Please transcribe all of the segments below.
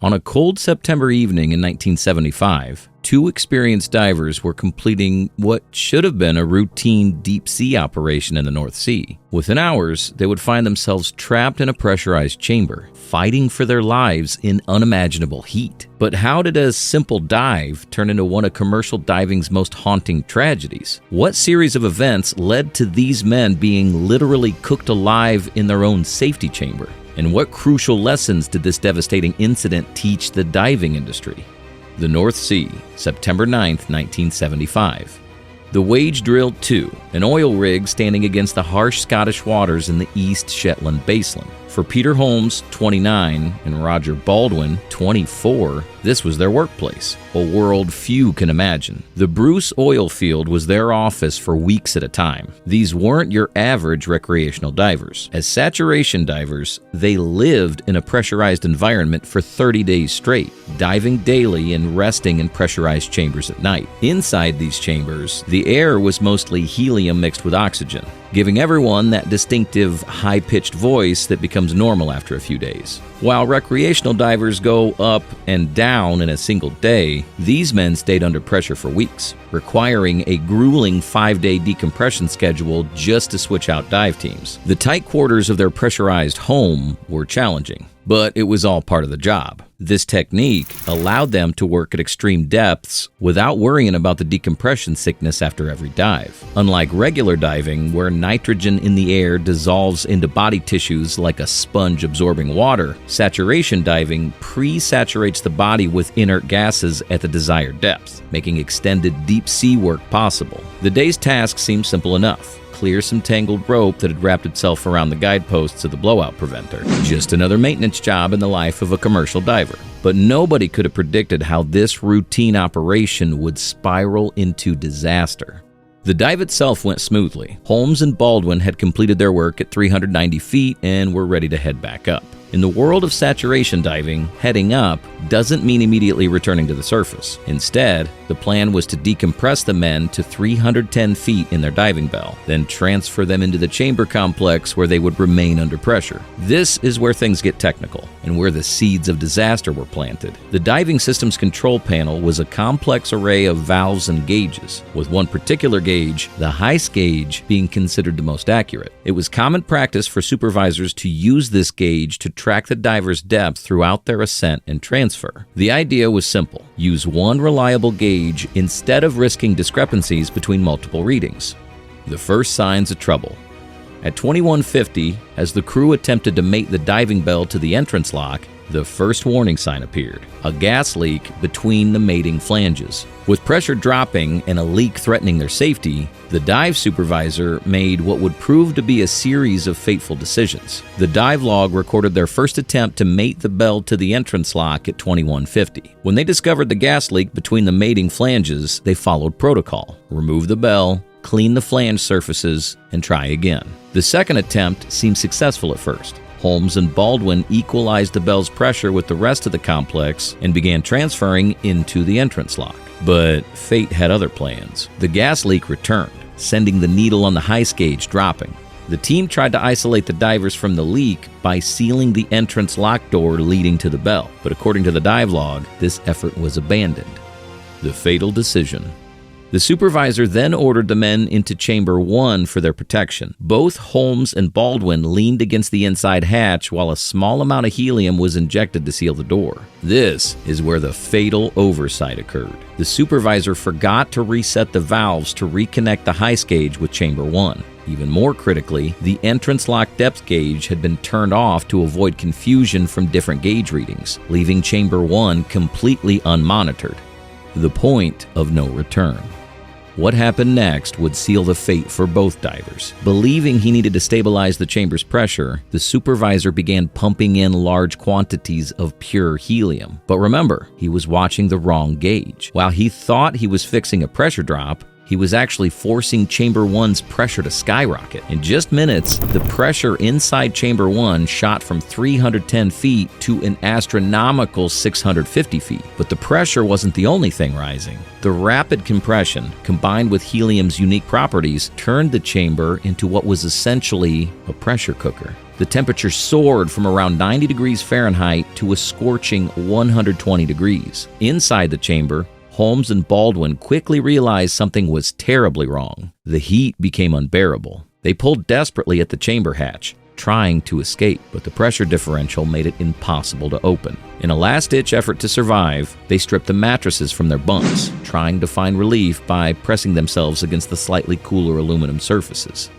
On a cold September evening in 1975, two experienced divers were completing what should have been a routine deep-sea operation in the North Sea. Within hours, they would find themselves trapped in a pressurized chamber, fighting for their lives in unimaginable heat. But how did a simple dive turn into one of commercial diving's most haunting tragedies? What series of events led to these men being literally cooked alive in their own safety chamber? And what crucial lessons did this devastating incident teach the diving industry? The North Sea, September 9, 1975. The Waage Drill II, an oil rig standing against the harsh Scottish waters in the East Shetland basin. For Peter Holmes, 29, and Roger Baldwin, 24, this was their workplace, a world few can imagine. The Bruce oil field was their office for weeks at a time. These weren't your average recreational divers. As saturation divers, they lived in a pressurized environment for 30 days straight, diving daily and resting in pressurized chambers at night. Inside these chambers, the air was mostly helium mixed with oxygen, giving everyone that distinctive high-pitched voice that becomes normal after a few days. While recreational divers go up and down in a single day, these men stayed under pressure for weeks, requiring a grueling 5-day decompression schedule just to switch out dive teams. The tight quarters of their pressurized home were challenging, but it was all part of the job. This technique allowed them to work at extreme depths without worrying about the decompression sickness after every dive. Unlike regular diving, where nitrogen in the air dissolves into body tissues like a sponge absorbing water, saturation diving pre-saturates the body with inert gases at the desired depth, making extended deep sea work possible. The day's task seemed simple enough. Clear some tangled rope that had wrapped itself around the guideposts of the blowout preventer. Just another maintenance job in the life of a commercial diver. But nobody could have predicted how this routine operation would spiral into disaster. The dive itself went smoothly. Holmes and Baldwin had completed their work at 390 feet and were ready to head back up. In the world of saturation diving, heading up doesn't mean immediately returning to the surface. Instead, the plan was to decompress the men to 310 feet in their diving bell, then transfer them into the chamber complex where they would remain under pressure. This is where things get technical and where the seeds of disaster were planted. The diving system's control panel was a complex array of valves and gauges, with one particular gauge, the Heiss gauge, being considered the most accurate. It was common practice for supervisors to use this gauge to track the diver's depth throughout their ascent and transfer. The idea was simple: use one reliable gauge instead of risking discrepancies between multiple readings. The first signs of trouble. At 2150, as the crew attempted to mate the diving bell to the entrance lock, the first warning sign appeared: a gas leak between the mating flanges. With pressure dropping and a leak threatening their safety, the dive supervisor made what would prove to be a series of fateful decisions. The dive log recorded their first attempt to mate the bell to the entrance lock at 2150. When they discovered the gas leak between the mating flanges, they followed protocol: remove the bell, clean the flange surfaces, and try again. The second attempt seemed successful at first. Holmes and Baldwin equalized the bell's pressure with the rest of the complex and began transferring into the entrance lock. But fate had other plans. The gas leak returned, sending the needle on the Heiss gauge dropping. The team tried to isolate the divers from the leak by sealing the entrance lock door leading to the bell, but according to the dive log, this effort was abandoned. The fatal decision. The supervisor then ordered the men into Chamber 1 for their protection. Both Holmes and Baldwin leaned against the inside hatch while a small amount of helium was injected to seal the door. This is where the fatal oversight occurred. The supervisor forgot to reset the valves to reconnect the Heiss gauge with Chamber 1. Even more critically, the entrance lock depth gauge had been turned off to avoid confusion from different gauge readings, leaving Chamber 1 completely unmonitored. The point of no return. What happened next would seal the fate for both divers. Believing he needed to stabilize the chamber's pressure, the supervisor began pumping in large quantities of pure helium. But remember, he was watching the wrong gauge. While he thought he was fixing a pressure drop, he was actually forcing Chamber 1's pressure to skyrocket. In just minutes, the pressure inside Chamber 1 shot from 310 feet to an astronomical 650 feet. But the pressure wasn't the only thing rising. The rapid compression, combined with helium's unique properties, turned the chamber into what was essentially a pressure cooker. The temperature soared from around 90 degrees Fahrenheit to a scorching 120 degrees. Inside the chamber, Holmes and Baldwin quickly realized something was terribly wrong. The heat became unbearable. They pulled desperately at the chamber hatch, trying to escape, but the pressure differential made it impossible to open. In a last-ditch effort to survive, they stripped the mattresses from their bunks, trying to find relief by pressing themselves against the slightly cooler aluminum surfaces.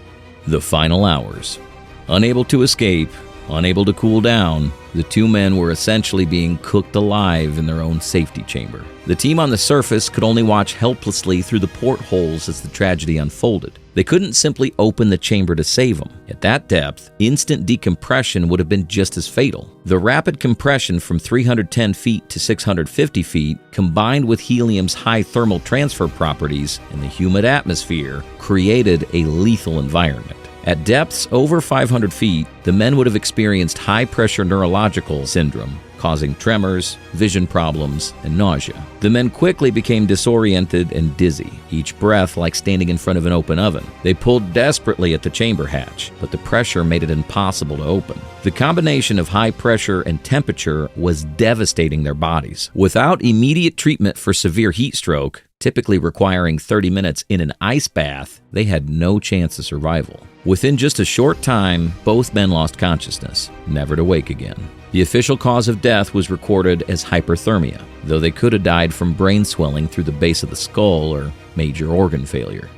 The final hours. Unable to escape, unable to cool down, the two men were essentially being cooked alive in their own safety chamber. The team on the surface could only watch helplessly through the portholes as the tragedy unfolded. They couldn't simply open the chamber to save them. At that depth, instant decompression would have been just as fatal. The rapid compression from 310 feet to 650 feet, combined with helium's high thermal transfer properties and the humid atmosphere, created a lethal environment. At depths over 500 feet, the men would have experienced high-pressure neurological syndrome, causing tremors, vision problems, and nausea. The men quickly became disoriented and dizzy, each breath like standing in front of an open oven. They pulled desperately at the chamber hatch, but the pressure made it impossible to open. The combination of high pressure and temperature was devastating their bodies. Without immediate treatment for severe heat stroke, typically requiring 30 minutes in an ice bath, they had no chance of survival. Within just a short time, both men lost consciousness, never to wake again. The official cause of death was recorded as hyperthermia, though they could have died from brain swelling through the base of the skull or major organ failure.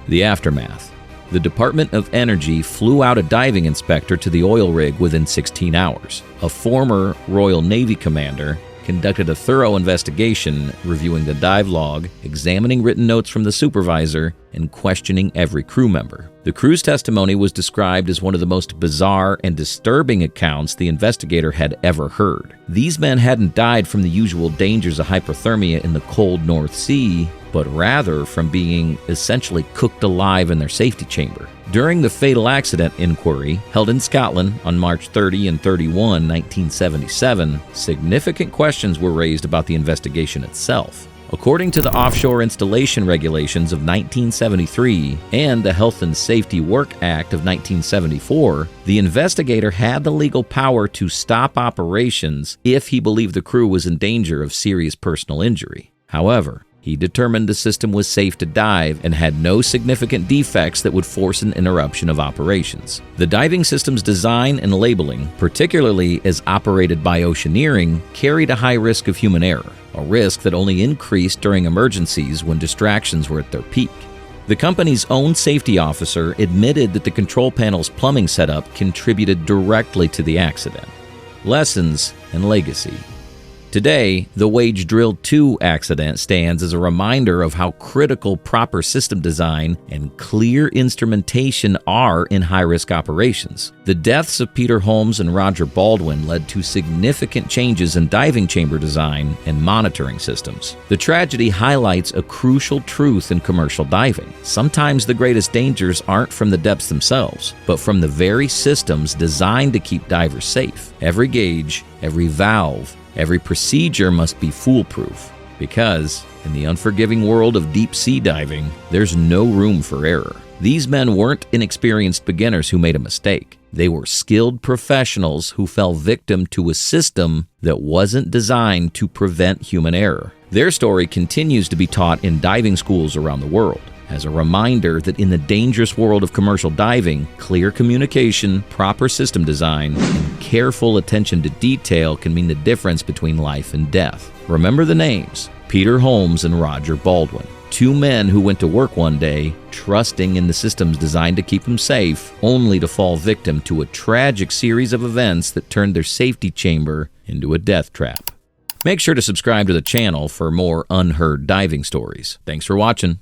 The aftermath. The Department of Energy flew out a diving inspector to the oil rig within 16 hours. A former Royal Navy commander conducted a thorough investigation, reviewing the dive log, examining written notes from the supervisor, and questioning every crew member. The crew's testimony was described as one of the most bizarre and disturbing accounts the investigator had ever heard. These men hadn't died from the usual dangers of hypothermia in the cold North Sea, but rather from being essentially cooked alive in their safety chamber. During the fatal accident inquiry held in Scotland on March 30 and 31, 1977, significant questions were raised about the investigation itself. According to the Offshore Installation Regulations of 1973 and the Health and Safety Work Act of 1974, the investigator had the legal power to stop operations if he believed the crew was in danger of serious personal injury. However, he determined the system was safe to dive and had no significant defects that would force an interruption of operations. The diving system's design and labeling, particularly as operated by Oceaneering, carried a high risk of human error, a risk that only increased during emergencies when distractions were at their peak. The company's own safety officer admitted that the control panel's plumbing setup contributed directly to the accident. Lessons and legacy. Today, the Waage Drill II accident stands as a reminder of how critical proper system design and clear instrumentation are in high-risk operations. The deaths of Peter Holmes and Roger Baldwin led to significant changes in diving chamber design and monitoring systems. The tragedy highlights a crucial truth in commercial diving. Sometimes the greatest dangers aren't from the depths themselves, but from the very systems designed to keep divers safe. Every gauge, every valve, every procedure must be foolproof, because in the unforgiving world of deep-sea diving, there's no room for error. These men weren't inexperienced beginners who made a mistake. They were skilled professionals who fell victim to a system that wasn't designed to prevent human error. Their story continues to be taught in diving schools around the world, as a reminder that in the dangerous world of commercial diving, clear communication, proper system design, and careful attention to detail can mean the difference between life and death. Remember the names: Peter Holmes and Roger Baldwin. Two men who went to work one day, trusting in the systems designed to keep them safe, only to fall victim to a tragic series of events that turned their safety chamber into a death trap. Make sure to subscribe to the channel for more unheard diving stories. Thanks for watching.